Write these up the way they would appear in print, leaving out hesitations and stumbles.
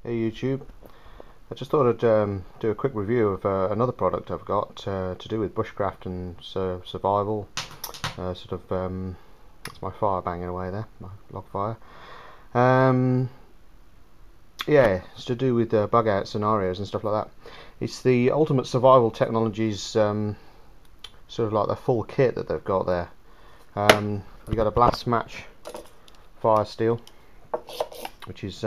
Hey YouTube, I just thought I'd do a quick review of another product I've got to do with bushcraft and survival. That's my fire banging away there, my log fire. Yeah, it's to do with bug out scenarios and stuff like that. It's the Ultimate Survival Technologies, sort of like the full kit that they've got there. You got a blast match fire steel, which is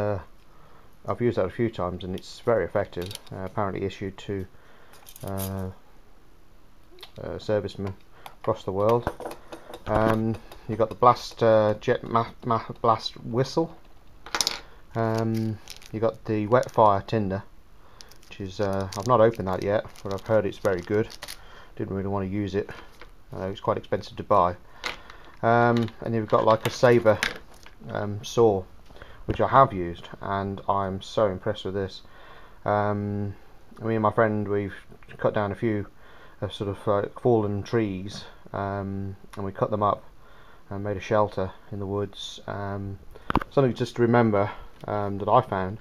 I've used that a few times and it's very effective. Apparently issued to servicemen across the world. You've got the blast blast whistle. You've got the wet fire tinder, which is I've not opened that yet, but I've heard it's very good. Didn't really want to use it. It's quite expensive to buy. And you've got like a saber saw, which I have used, and I'm so impressed with this. Me and my friend, we've cut down a few sort of fallen trees, and we cut them up and made a shelter in the woods. Something just to remember that I found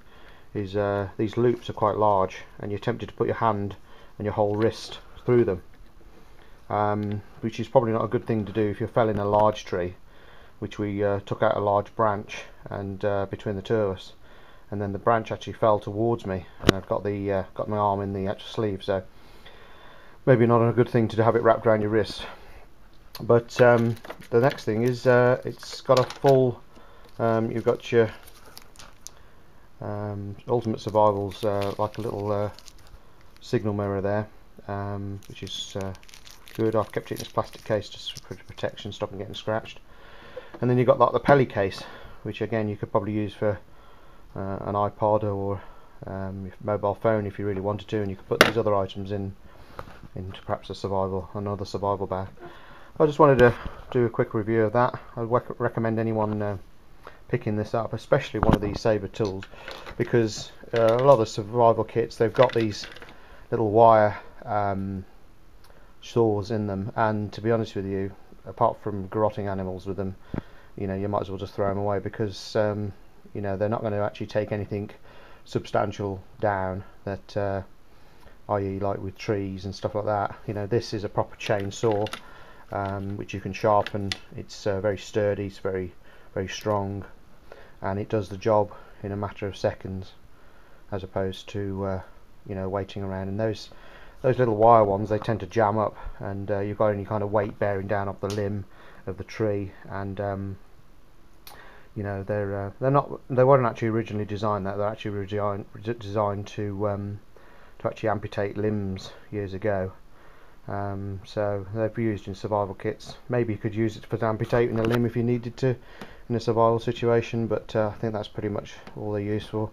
is these loops are quite large, and you're tempted to put your hand and your whole wrist through them, which is probably not a good thing to do if you're felling a large tree, which we took out a large branch and between the two of us, and then the branch actually fell towards me, and I've got my arm in the actual sleeve, so maybe not a good thing to have it wrapped around your wrist. But the next thing is it's got a full you've got your Ultimate Survival's like a little signal mirror there, which is good. I've kept it in this plastic case just for protection, stopping getting scratched. And then you've got like the Pelly case, which again you could probably use for an iPod or your mobile phone if you really wanted to, and you could put these other items into perhaps another survival bag. I just wanted to do a quick review of that. I recommend anyone picking this up, especially one of these saber tools, because a lot of the survival kits, they've got these little wire saws in them, and to be honest with you, apart from garrotting animals with them, you know, you might as well just throw them away, because you know, they're not going to actually take anything substantial down, that i.e. like with trees and stuff like that. You know, this is a proper chainsaw, which you can sharpen. It's very sturdy, it's very strong, and it does the job in a matter of seconds, as opposed to you know, waiting around. And those little wire ones, they tend to jam up, and you've got any kind of weight bearing down off the limb of the tree, and you know, they weren't actually originally designed that. They're actually designed to actually amputate limbs years ago. So they're used in survival kits. Maybe you could use it for amputating a limb if you needed to in a survival situation, but I think that's pretty much all they're used for.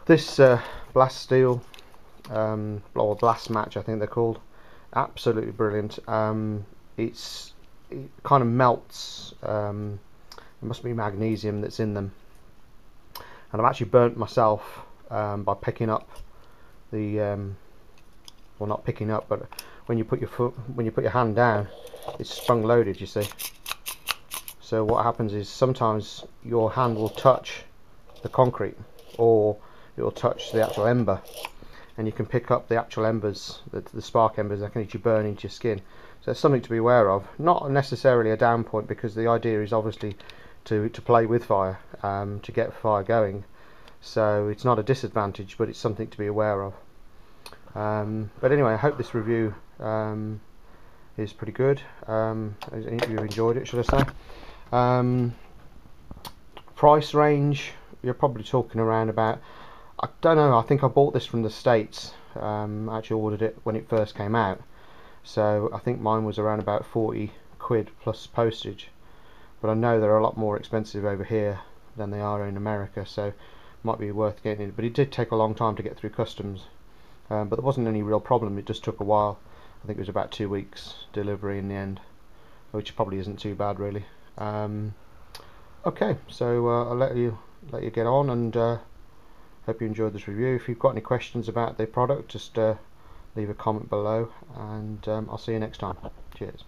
This blast steel, or blast match I think they're called, absolutely brilliant. It kind of melts, it must be magnesium that's in them, and I've actually burnt myself by picking up the well, not picking up, but when you put your hand down, it's sprung loaded, you see. So what happens is sometimes your hand will touch the concrete, or it will touch the actual ember, and you can pick up the actual embers, the spark embers that can actually burn into your skin. So it's something to be aware of. Not necessarily a down point, because the idea is obviously to play with fire, to get fire going. So it's not a disadvantage, but it's something to be aware of. But anyway, I hope this review is pretty good. You've enjoyed it, should I say. Price range, you're probably talking around about, I don't know, I think I bought this from the States. I actually ordered it when it first came out, so I think mine was around about 40 quid plus postage, but I know they're a lot more expensive over here than they are in America, so it might be worth getting it. But it did take a long time to get through customs, but there wasn't any real problem. It just took a while. I think it was about 2 weeks delivery in the end, which probably isn't too bad really. Okay, so I'll let you get on, and hope you enjoyed this review. If you've got any questions about the product, just leave a comment below, and I'll see you next time. Cheers.